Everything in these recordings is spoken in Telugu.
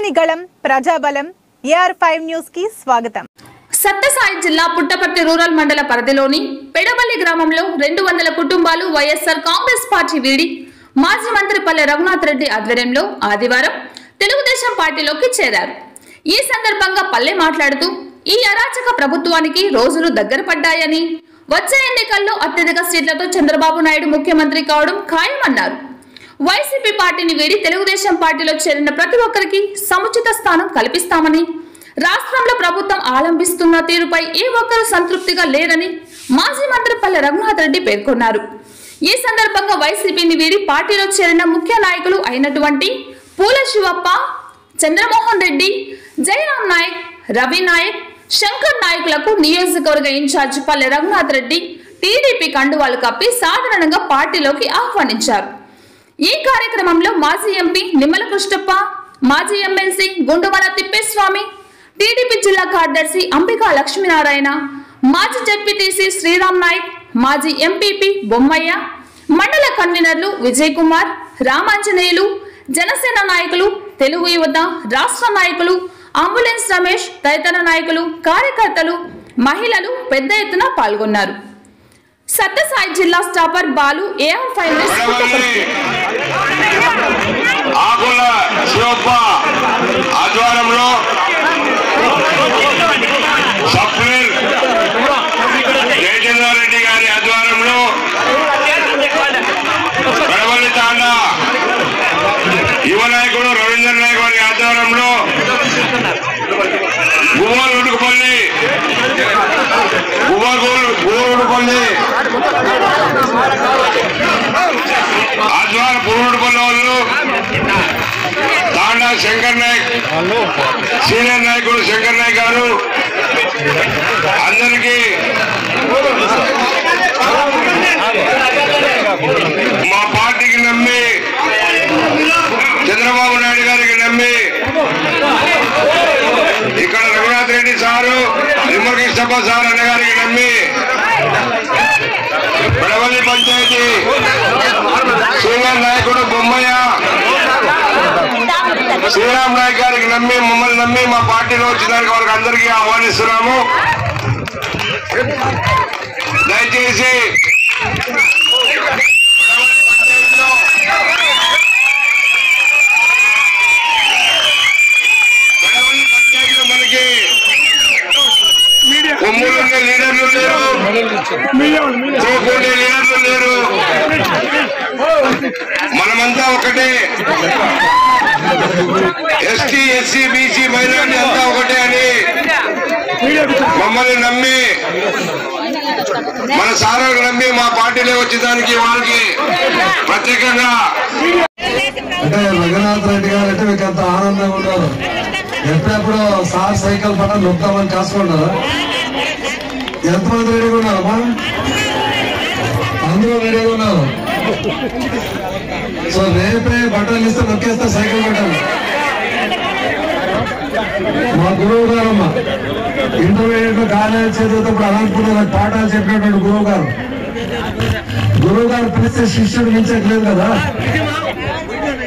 ప్రజని గళం ప్రజాబలం AR5 న్యూస్ కి స్వాగతం. సత్యసాయి జిల్లా పుట్టపర్తి రూరల్ మండల పరిధిలోని పెడబల్లి గ్రామంలో 200 కుటుంబాలు వైఎస్ఆర్ కాంగ్రెస్ పార్టీ వీడి మాజీ మంత్రి పల్లె రఘునాథ్ రెడ్డి ఆధ్వర్యంలో ఆదివారం తెలుగుదేశం పార్టీలోకి చేరారు. ఈ సందర్భంగా పల్లె మాట్లాడుతూ ఈ అరాచక ప్రభుత్వానికి రోజులు దగ్గర పడ్డాయని, వచ్చే ఎన్నికల్లో అత్యధిక సీట్లతో చంద్రబాబు నాయుడు ముఖ్యమంత్రి కావడం ఖాయమన్నారు. వైసీపీ పార్టీని వీడి తెలుగుదేశం పార్టీలో చేరిన ప్రతి ఒక్కరికి సముచిత స్థానం కల్పిస్తామని, రాష్ట్రంలో ప్రభుత్వం ఆలంబిస్తున్న తీరుపై ఏ ఒక్కరూ సంతృప్తిగా లేరని మాజీ మంత్రి పల్లె రఘునాథ్ రెడ్డి పేర్కొన్నారు. ఈ సందర్భంగా వైసీపీని వీడి పార్టీలో చేరిన ముఖ్య నాయకులు అయినటువంటి పూల శివప్ప, చంద్రమోహన్ రెడ్డి, జయరాం నాయక్, రవి నాయక్, శంకర్ నాయకులకు నియోజకవర్గ ఇన్ఛార్జ్ పల్లె రఘునాథ్ రెడ్డి టీడీపీ కండువాలు కప్పి సాధారణంగా పార్టీలోకి ఆహ్వానించారు. ఈ కార్యక్రమంలో మాజీ ఎంపీ నిమ్మల కృష్ణప్ప, మాజీ ఎమ్మెల్సీ గుండుమల తిప్పేస్వామి, టీడీపీ జిల్లా కార్యదర్శి అంబికా లక్ష్మీనారాయణ, మాజీ జెడ్పీటీసీ శ్రీరామ్ నాయక్, మాజీ ఎంపీపీ బొమ్మయ్య, మండల కన్వీనర్లు విజయ్ కుమార్, రామాంజనేయులు, జనసేన నాయకులు, తెలుగు యువత రాష్ట్ర నాయకులు, అంబులెన్స్ రమేష్ తదితర నాయకులు, కార్యకర్తలు, మహిళలు పెద్ద ఎత్తున పాల్గొన్నారు. సత్యసాయి జిల్లా స్టాపర్ బాలు AR5 ఆకుల శివప్ప ఆధ్వర్యంలో సప్లైర్ జయచంద్ర రెడ్డి గారి ఆధ్వర్యంలో పెడబల్లి తాండా యువ నాయకుడు రవీంద్ర నాయక్ గారి ఆధ్వర్యంలో గువ్వలుడుకుపల్లి ఆధ్వర్యం పురుడుపల్లి వాళ్ళు తాండా శంకర్ నాయక్, సీనియర్ నాయకుడు శంకర్ నాయక్ గారు అందరికీ మా పార్టీకి నమ్మి, చంద్రబాబు నాయుడు గారికి నమ్మి ఇక్కడ రఘునాథ్ రెడ్డి సారు, నిమ్మల కృష్ణప్ప సార్ అన్న గారికి నమ్మి పెడబల్లి పంచాయతీ సీనియర్ నాయకుడు బొమ్మయ్య, శ్రీరామ్ నాయక్ గారికి నమ్మి, మమ్మల్ని నమ్మి మా పార్టీలో వచ్చినానికి వాళ్ళకి అందరికీ ఆహ్వానిస్తున్నాము. దయచేసి పెడబల్లి పంచాయతీలో మనకి కొమ్ములుండే లీడర్లు లేరు, చూపుండే లీడర్లు లేరు, మనమంతా ఒకటే. ఎస్టీ, ఎస్సీ, బీసీ, మైనారిటీ అంతా ఒకటే అని మమ్మల్ని నమ్మి, మన సారాలు నమ్మి మా పార్టీలో వచ్చేదానికి వాళ్ళకి ప్రత్యేకంగా అంటే రఘునాథ్ రెడ్డి గారు అంటే మీకు ఎంత ఆనందంగా ఉన్నారు. ఎప్పుడెప్పుడు సార్ సైకిల్ పట్ల నొక్కుతామని కాసుకుంటారా? ఎంతమంది రెడీగా ఉన్నారమ్మా? అందరూ రెడీగా ఉన్నారు. సో రేపే బట్టలు ఇస్తే నొక్కేస్తే సైకిల్ బట్టలు. మా గురువు గారమ్మా, ఇంటర్మీడియట్ కాలేజ్ చదివేటప్పుడు అనంతపురం పాఠాలు చెప్పినటువంటి గురువు గారు పిలిస్తే శిష్యుడు మించట్లేదు కదా,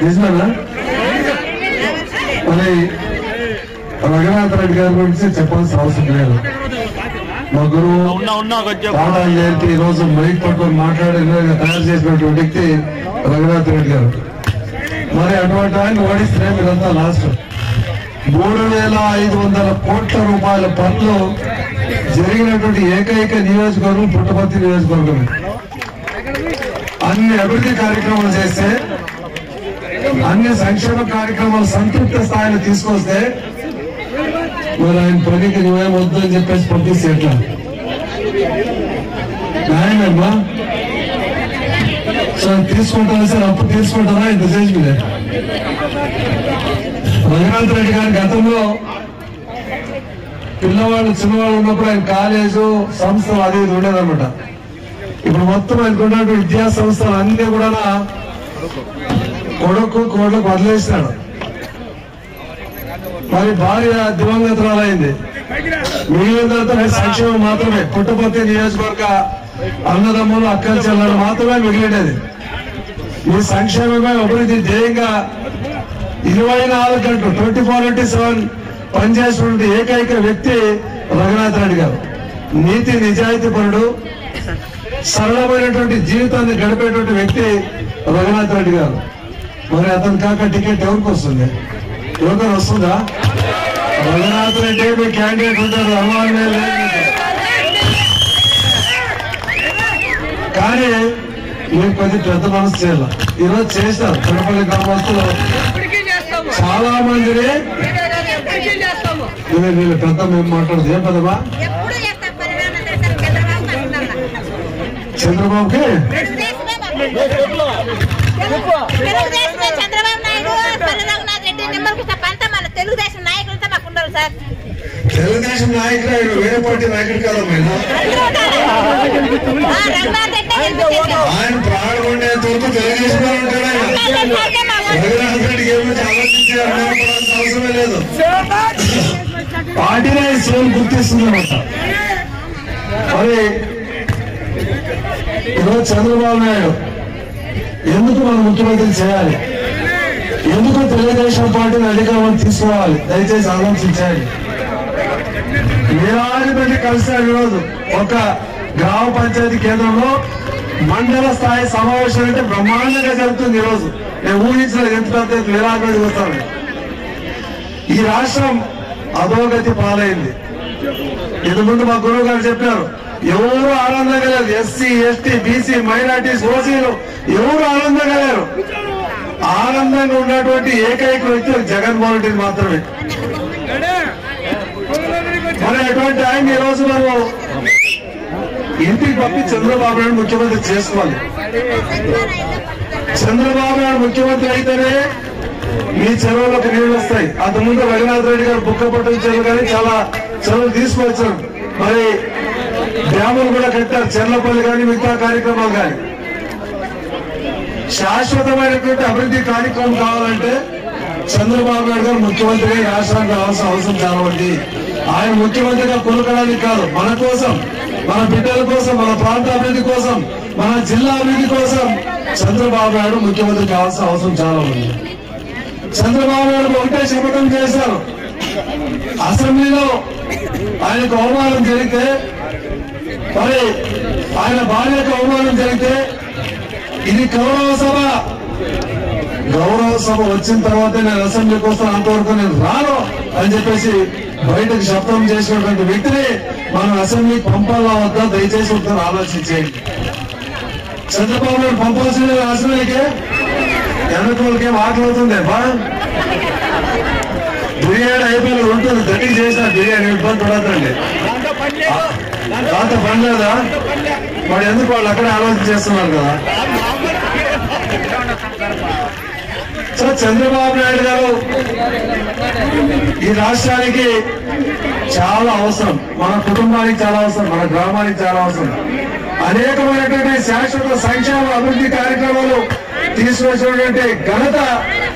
నిజమేనా? మరి రఘునాథ్ రెడ్డి గారి గురించి చెప్పాల్సిన అవసరం లేదు. మా గురువు పాఠాలు చేసి ఈ రోజు మైక్ పట్టుకొని మాట్లాడి తయారు చేసినటువంటి వ్యక్తి రఘునాథ్ రెడ్డి గారు. మరి అటువంటి ఆయన ఓడిస్తే మీరంతా లాస్ట్ 3,500 కోట్ల రూపాయల పనులు జరిగినటువంటి ఏకైక నియోజకవర్గం పుట్టపర్తి నియోజకవర్గం. అన్ని అభివృద్ధి కార్యక్రమాలు చేస్తే, అన్ని సంక్షేమ కార్యక్రమాలు సంతృప్త స్థాయిలో తీసుకొస్తే మరి ఆయన పనికి నువ్వేం వద్దు అని చెప్పేసి పంపిస్తే ఎట్లా న్యాయమేమ్మా? సో తీసుకుంటారా సార్? అప్పు తీసుకుంటారా ఇంత చేసి మీద? రఘునాథ్ రెడ్డి గారి గతంలో పిల్లవాళ్ళు చిన్నవాళ్ళు ఉన్నప్పుడు ఆయన కాలేజు సంస్థలు అది ఇది ఉండేదన్నమాట. ఇప్పుడు మొత్తం ఆయనకున్నటువంటి విద్యా సంస్థలు అన్ని కూడా కొడుకు కోడలకు వదిలేసినాడు. మరి భార్య దివంగతురాలైంది. మిగిలిన తర్వాత సంక్షేమం మాత్రమే. పుట్టపర్తి నియోజకవర్గ అన్నదమ్ములు, అక్కల చెల్లెలు మాత్రమే మిగిలినది. ఈ సంక్షేమమే అభివృద్ధి ధ్యేయంగా 24 గంటలు 24/7 పనిచేసినటువంటి ఏకైక వ్యక్తి రఘునాథ్ రెడ్డి గారు. నీతి నిజాయితీ పరుడు, సరళమైనటువంటి జీవితాన్ని గడిపేటువంటి వ్యక్తి రఘునాథ్ రెడ్డి గారు. మరి అతను కాక టికెట్ ఎవరికి వస్తుంది? ఎవరికైనా వస్తుందా? రఘునాథ్ రెడ్డి మీ క్యాండిడేట్ ఉంటారు, అనుమానమే లేదు. కానీ మీరు కొద్ది పెద్ద మనసు చేయాలి. ఈరోజు చేశారు పెడపల్లి గ్రామస్తులు చాలా మందిని. వీళ్ళు పెద్ద మేము మాట్లాడదు. ఏం పెద్దమా చంద్రబాబుకి తెలుగుదేశం నాయకులతో మాకు ఉండరు సార్. తెలుగుదేశం నాయకుడు ఆయన వేరే పార్టీ నాయకుడు కాదమ్మా. ఆయన ప్రాణం ఉండేంత వరకు తెలుగుదేశం ఉంటాడు. ఆయన రఘునాథ్ రెడ్డికి ఏమిటి ఆలోచించి అనుమానపడాల్సిన అవసరమే లేదు. పార్టీనే సేమ్ గుర్తిస్తుందన్నమాట. మరి ఈరోజు చంద్రబాబు నాయుడు ఎందుకు మన ముఖ్యమంత్రి చేయాలి, ఎందుకు తెలుగుదేశం పార్టీని అధికారం తీసుకోవాలి? దయచేసి ఆలోచించాలి. వేలాది మంది కలిసారు. ఈరోజు ఒక గ్రామ పంచాయతీ కేంద్రంలో మండల స్థాయి సమావేశం అంటే బ్రహ్మాండంగా జరుగుతుంది. ఈరోజు నేను ఊహించలేదు ఎంత పెద్ద వేలాది మంది వస్తారు. ఈ రాష్ట్రం అధోగతి పాలైంది. ఇంతకు ముందు మా గురువు గారు చెప్పారు, ఎవరు ఆనందంగా లేరు. ఎస్సీ, ఎస్టీ, బీసీ, మైనార్టీస్, ఓసీలు ఎవరు ఆనందంగా లేరు. ఆనందంగా ఉన్నటువంటి ఏకైక వ్యక్తి జగన్మోహన్ రెడ్డి మాత్రమే. మరి అటువంటి ఆయన ఈ రోజు మనం ఇంటికి పంపి చంద్రబాబు నాయుడు ముఖ్యమంత్రి చేసుకోవాలి. చంద్రబాబు నాయుడు ముఖ్యమంత్రి అయితేనే మీ చెరువులకు నీళ్లు వస్తాయి. అంతకుముందు రఘునాథ్ రెడ్డి గారు బుక్కపట్టు చెరువు కానీ చాలా చెరువులు తీసుకొచ్చారు. మరి డ్యాములు కూడా కట్టారు, చెర్లపల్లి కానీ మిగతా కార్యక్రమాలు కానీ. శాశ్వతమైనటువంటి అభివృద్ధి కార్యక్రమం కావాలంటే చంద్రబాబు నాయుడు గారు ముఖ్యమంత్రి రాష్ట్రానికి రావాల్సిన అవసరం చాలా ఉంది. ఆయన ముఖ్యమంత్రిగా కొనుక్కడానికి కాదు, మన కోసం, మన బిడ్డల కోసం, మన ప్రాంత అభివృద్ధి కోసం, మన జిల్లా అభివృద్ధి కోసం చంద్రబాబు నాయుడు ముఖ్యమంత్రి కావాల్సిన అవసరం చాలా ఉంది. చంద్రబాబు నాయుడు ఒకటే శపథం చేశారు. అసెంబ్లీలో ఆయనకు అవమానం జరిగితే, మరి ఆయన భార్యకు అవమానం జరిగితే ఇది గౌరవ సభ, గౌరవ సభ వచ్చిన తర్వాత నేను అసెంబ్లీకి వస్తాను, అంతవరకు నేను రాను అని చెప్పేసి బయటకు శబ్దం చేసినటువంటి వ్యక్తిని మనం అసెంబ్లీకి పంపాలా వద్దా దయచేసి ఒకసారి ఆలోచించేయండి. చంద్రబాబు నాయుడు పంపాల్సిన అసెంబ్లీకి ఎన్నికలకి మాట్లాడుతుంది. బిర్యానీ అయిపోయి ఉంటుంది, గట్టిగా చేసిన బిర్యానీ ఇబ్బంది పడద్దండి. దాంతో పని లేదా? మరి ఎందుకు వాళ్ళు అక్కడే ఆలోచన చేస్తున్నారు కదా. సో చంద్రబాబు నాయుడు గారు ఈ రాష్ట్రానికి చాలా అవసరం, మన కుటుంబానికి చాలా అవసరం, మన గ్రామానికి చాలా అవసరం. అనేకమైనటువంటి శాశ్వత సంక్షేమ అభివృద్ధి కార్యక్రమాలు తీసుకొచ్చినటువంటి ఘనత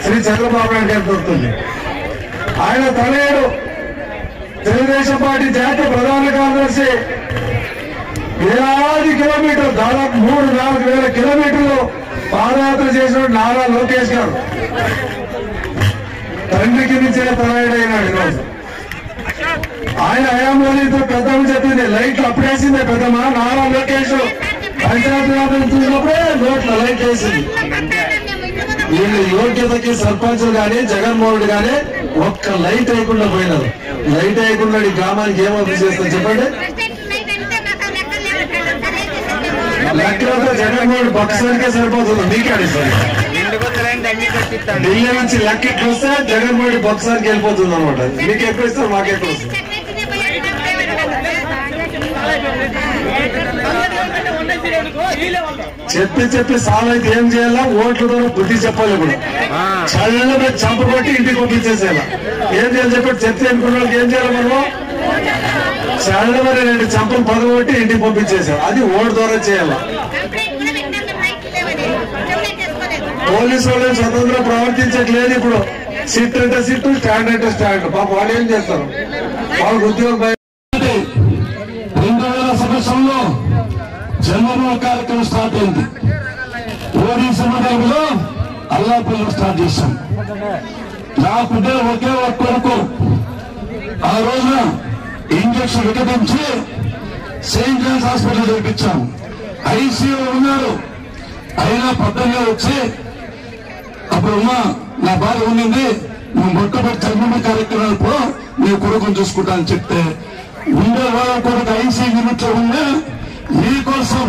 శ్రీ చంద్రబాబు నాయుడు గారికి దొరుకుతుంది. ఆయన తనయుడు తెలుగుదేశం పార్టీ జాతీయ ప్రధాన కార్యదర్శి వేలాది కిలోమీటర్లు, దాదాపు 3-4 వేల కిలోమీటర్లు పాదయాత్ర చేసిన నారా లోకేష్ గారు తండ్రికి మించిన తనయుడైనాడు. ఈరోజు ఆయన హయాంలోనే ఇద్దరు పెద్దలు చెప్పింది, లైట్లు అప్పుడేసిందే పెద్దమ్మా. నారా లోకేష్ పంచాయతీ రాజు చూసినప్పుడే నోట్ల లైట్ వేసింది. వీళ్ళు యోగ్యతకి సర్పంచులు కానీ జగన్మోహన్ రెడ్డి కానీ ఒక్క లైట్ వేయకుండా పోయినారు. లైట్ వేయకుండా ఈ గ్రామానికి ఏం అభివృద్ధి చేస్తారు చెప్పండి? లెక్కలతో జగన్మోహన్ బక్సర్కే సరిపోతుంది. మీకే అడిస్తారు. ఢిల్లీ నుంచి లెక్క ఎక్కడ వస్తే జగన్మోహన్ బక్సర్కి వెళ్ళిపోతుంది అనమాట. మీకు ఎక్కడ ఇస్తారు, మాకు ఎక్కడ వస్తుంది? చెప్పి సాలైతే ఏం చేయాలా? ఓట్లతో బుద్ధి చెప్పాలి. ఇప్పుడు చల్ల చంపబట్టి ఇంటికి పంపించేసేయాల. ఏం చేయాలి చెప్పండి? చెప్తే అనుకున్న వాళ్ళకి ఏం చేయాలి? మనం చల్లమని 2 చంపలు పగబట్టి ఇంటికి పంపించేసాం. అది ఓటు ద్వారా చేయాలి. పోలీసు వాళ్ళు స్వతంత్రం ప్రవర్తించట్లేదు. ఇప్పుడు సిట్ అంటే సిట్, స్టాండ్ అంటే స్టాండ్. పాప వాళ్ళు ఏం చేస్తారు? వాళ్ళకి ఉద్యోగం. 2000 సంవత్సరంలో జన్మదిన కార్యక్రమం స్టార్ట్ అయింది. ఓడి సమాజంలో అల్లాపల్లి స్టార్ట్ చేశాం. నాకుంటే ఒకే ఒక కొడుకు. ఆ రోజున ఇంజక్షన్ వికటించి సెయింట్ జాన్స్ హాస్పిటల్ చేర్పించాం. ఐసీయూ ఉన్నారు. అయినా పద్ధతిగా వచ్చి అప్పుడు నా భార్య ఉండింది, నువ్వు మొట్టమొదటి చర్మ కార్యక్రమాలప్పుడు నీ కొడుకుని చూసుకుంటా అని చెప్తే ఉండే వాళ్ళ కొడుకు ఐసీ యూనిట్ లో ఉండే మీకోసం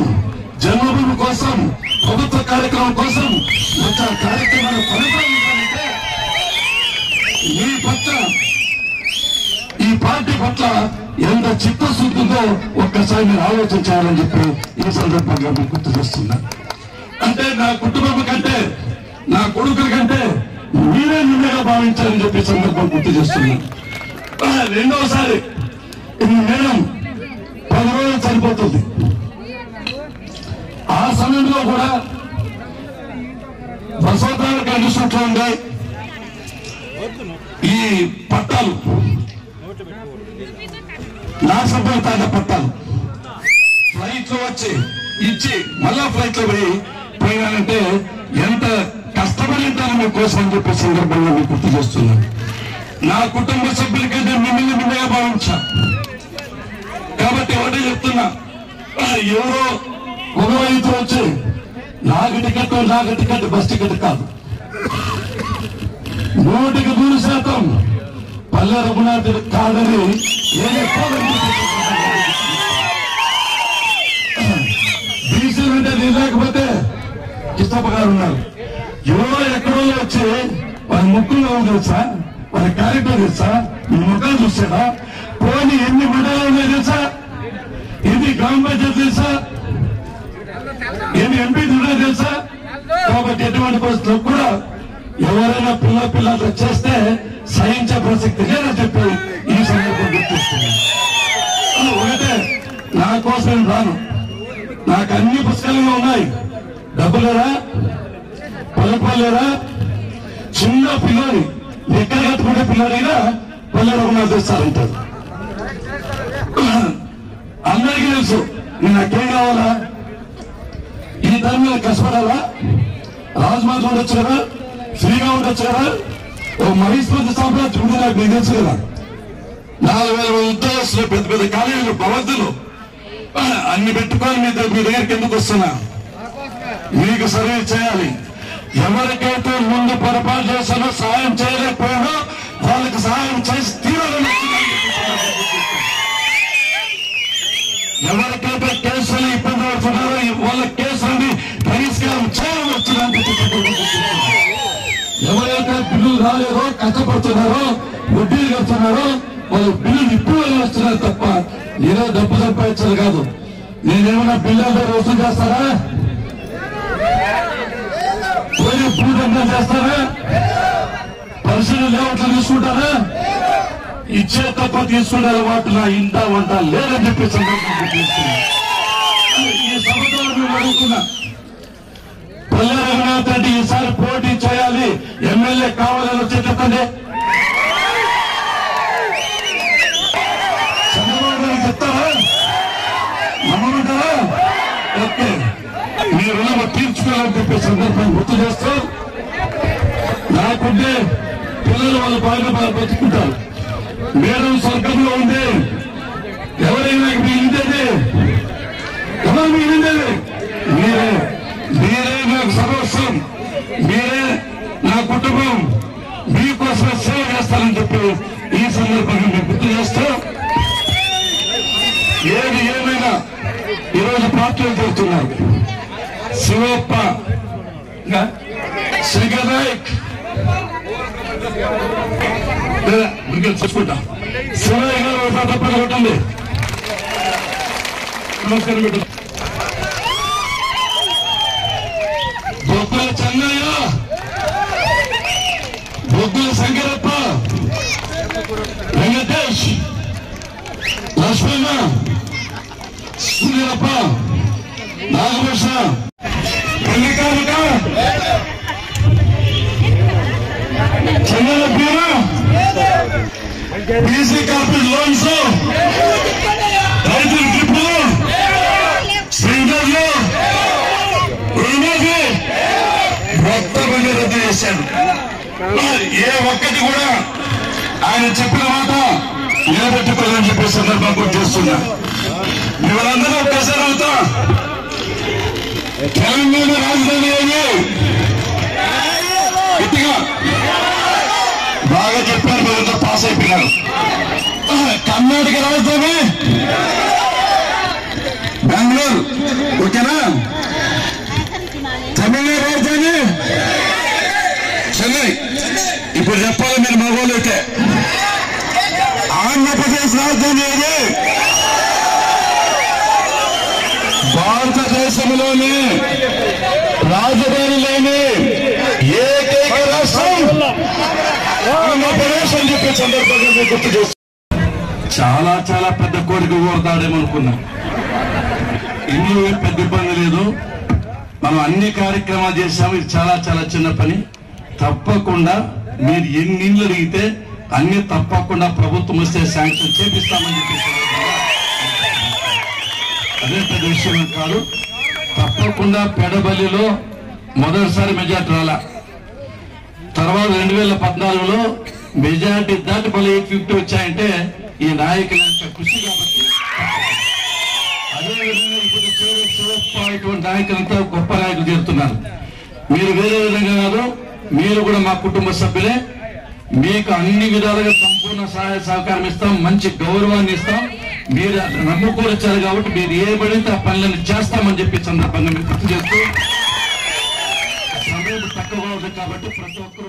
జన్మభూమి కోసం ప్రభుత్వ కార్యక్రమం కోసం వచ్చే కార్యక్రమాలు కొనసాగించాలంటే ఈ పట్ల ఈ పార్టీ పట్ల ఎంత చిత్తశుద్ధి ఉందో ఒక్కసారి మీరు ఆలోచన చేయాలని చెప్పి ఈ సందర్భంగా మీకు గుర్తు చేస్తున్నా. అంటే నా కుటుంబం కంటే నా కొడుకుల కంటే మీరే నిన్నగా భావించాలని చెప్పి సందర్భం గుర్తు చేస్తున్నా. రెండవసారి మేడం 10 రోజులు చనిపోతుంది. ఆ సమయంలో కూడా బసవతార కండిషన్లో ఉండే ఈ పట్టాలు నా సంబంధిత పట్టాలు ఫ్లైట్ లో వచ్చి ఇచ్చి మళ్ళా ఫ్లైట్ లో పోయినానంటే ఎంత కష్టపడి ఉంటాను మీకోసం అని చెప్పే సందర్భంగా మీకు గుర్తు చేస్తున్నాను. నా కుటుంబ సభ్యులకైతే మిమ్మల్ని మిన్నగా భావించా. కాబట్టి ఒకటే చెప్తున్నా, ఎవరో ఒక రైతు వచ్చి నాకు టికెట్ బస్ టికెట్ కాదు. 100% పల్లె రఘునాథ్ కాదని బీసీలు అంటే లేకపోతే కిష్టప్ప గారు ఉన్నారు. ఎవరో ఎక్కడో వచ్చి వారి ముక్కుల్లో తెలుసా, వారి క్యారెక్టర్ తెలుసా, మీ ముఖాలు చూసాడా, పోనీ ఎన్ని మండలాలు ఉన్నాయి తెలుసా, ఎన్ని గ్రామ పంచాయతీ తెలుసా, ఎన్ని ఎంపీ తెలుసా. కాబట్టి ఎటువంటి పరిస్థితుల్లో కూడా ఎవరైనా పిల్లలు చేస్తే సహించే ప్రసక్తి లేదని చెప్పి ఈ సందర్భం గుర్తిస్తున్నాను. ఒకటే, నా కోసం రాను, నాకు అన్ని పుస్తకాలు ఉన్నాయి, డబ్బులేరా పలుపలేరా, చిన్న పిల్లని ఎక్కడ కట్టుకుంటే పిల్లడిగా పల్లె రఘునాథ్ తెస్తారంటారు. అందరికీ తెలుసు నాకేం కావాలా, ఈ దాని మీద కష్టపడాలా, రాజమాత ఉండొచ్చు కదా, ఫ్రీగా ఉండొచ్చు కదా, ఓ మహేశ్వరి సామ్రాజ్యం ఉంది నాకు మీకు తెలుసు కదా, 4000 ఉద్యోగస్తులు, పెద్ద పెద్ద కాలేజీలు, భవంతులు అన్ని పెట్టుకొని మీ దగ్గరికి ఎందుకు వస్తున్నా, మీకు సర్వీస్ చేయాలి. ఎవరికైతే ముందు పొరపాటు చేశానో సహాయం చేయలేకపోయానో వాళ్ళకి సహాయం చేసి తీరాలని, ఎవరికైతే కేసులు ఇబ్బంది పడుతున్నారో వాళ్ళ కేసులని పరిష్కారం చేయాలని వచ్చిందని, ఎవరైతే బిల్లులు రాలేదో కష్టపడుతున్నారో వడ్డీలు కడుతున్నారో వాళ్ళు బిల్లులు ఇప్పుడు వస్తున్నారు తప్ప ఏదో డబ్బు సంపాదించాలి కాదు. నేనేమన్నా బిల్లులతో వసూలు చేస్తారా, పోయి పూజంగా చేస్తారా, పరిశీలన లేవట్లు తీసుకుంటారా, ఇచ్చే తప్ప తీసుకునే అలవాటు నా ఇంట వంట లేదని చెప్పి సందర్భంగా ఈ సభలో మేము అడుగుతున్నా, పల్లె రఘునాథ్ రెడ్డి ఈసారి పోటీ చేయాలి, ఎమ్మెల్యే కావాలని వచ్చి చెప్పండి. చంద్రబాబు గారికి చెప్తారా, నమ్మమంటారా? ఓకే, మీరు తీర్చుకోవాలని చెప్పే సందర్భం గుర్తు చేస్తూ, నాకుంటే పిల్లలు వాళ్ళు బాగా బతుకుంటారు. మేడం స్వర్గంలో ఉంది, ఎవరైనా మిగిలిందేది, ఎవరు మిగిలిందేది మీరే, మీరే నాకు సర్వస్వం, మీరే నా కుటుంబం, మీకోసం సేవ చేస్తారని చెప్పి ఈ సందర్భంగా మేము గుర్తు చేస్తూ, ఏది ఏమైనా ఈరోజు పార్టీలు చేస్తున్నారు. శివప్ప, శ్రీకర్ నాయక్ చూసుకుంటా, శివయ్య గారు ఒకసారి తప్పని కొట్టండి. నమస్కారం పెట్టు. బొగ్గుల చెన్నయ్య, బొగ్గుల శంకరప్ప, వెంకటేష్, లక్ష్మణ, సూర్యప్ప, నాగభూషణ, మల్లికార్జున, చంద్ర బీమ, బీసీ కార్పొరేట్ లోన్స్, రైతుల గిఫ్ట్లు, శ్రీధర్లు, రుణమాఫీ మొత్తం రద్దు చేశారు. ఏ ఒక్కటి కూడా ఆయన చెప్పిన మాట నిలబెట్టుకోవాలని చెప్పే సందర్భం గుర్తు చేస్తున్నా. మిమ్మల్ందరూ ఒక్కసారి అవుతా తెలంగాణ రాజధాని ఏమి గట్టిగా బాగా చెప్పారు, మీరంతా పాస్ అయిపోయినారు. కర్ణాటక రాజధాని బెంగళూరు, ఓకేనా? తమిళనాడు రాజధాని చెన్నై. ఇప్పుడు చెప్పాలి మీరు మగవాళ్ళు అయితే. ఆంధ్రప్రదేశ్ రాజధాని ఏది? భారతదేశంలోని రాజధాని లేని ఏకైక రాష్ట్రం ఆంధ్రప్రదేశ్ అని చెప్పే సందర్భంగా మీకు గుర్తు చేస్తాను. చాలా చాలా పెద్ద కోరిక కోరుతాడేమనుకున్నా. ఇల్లు పెద్ద ఇబ్బంది లేదు, మనం అన్ని కార్యక్రమాలు చేశాము. ఇది చాలా చాలా చిన్న పని. తప్పకుండా మీరు ఎన్ని ఇళ్ళు అడిగితే అన్ని తప్పకుండా ప్రభుత్వం వస్తే శాంక్షన్ చేపిస్తామని చెప్పేసి అదే పెద్ద విషయం కాదు. తప్పకుండా పెడబల్లిలో మొదటిసారి మెజార్టీ రాలా, తర్వాత 2014లో మెజార్టీ దాటి మళ్ళీ 850 వచ్చాయంటే ఈ నాయకుల యొక్క కృషి. కాబట్టి అదేవిధంగా ఇప్పుడు ఇటువంటి నాయకులంతా గొప్ప నాయకులు చేరుతున్నారు. మీరు వేరే విధంగా కాదు, మీరు కూడా మా కుటుంబ సభ్యులే. మీకు అన్ని విధాలుగా సంపూర్ణ సహాయ సహకారం ఇస్తాం, మంచి గౌరవాన్ని ఇస్తాం. మీరు నమ్ముకోవచ్చారు కాబట్టి మీరు ఏ పడితే ఆ పనులను చేస్తామని చెప్పి సందర్భంగా మీరు గుర్తు చేస్తూ సమయం తక్కువగా ఉంది కాబట్టి ప్రతి ఒక్కరు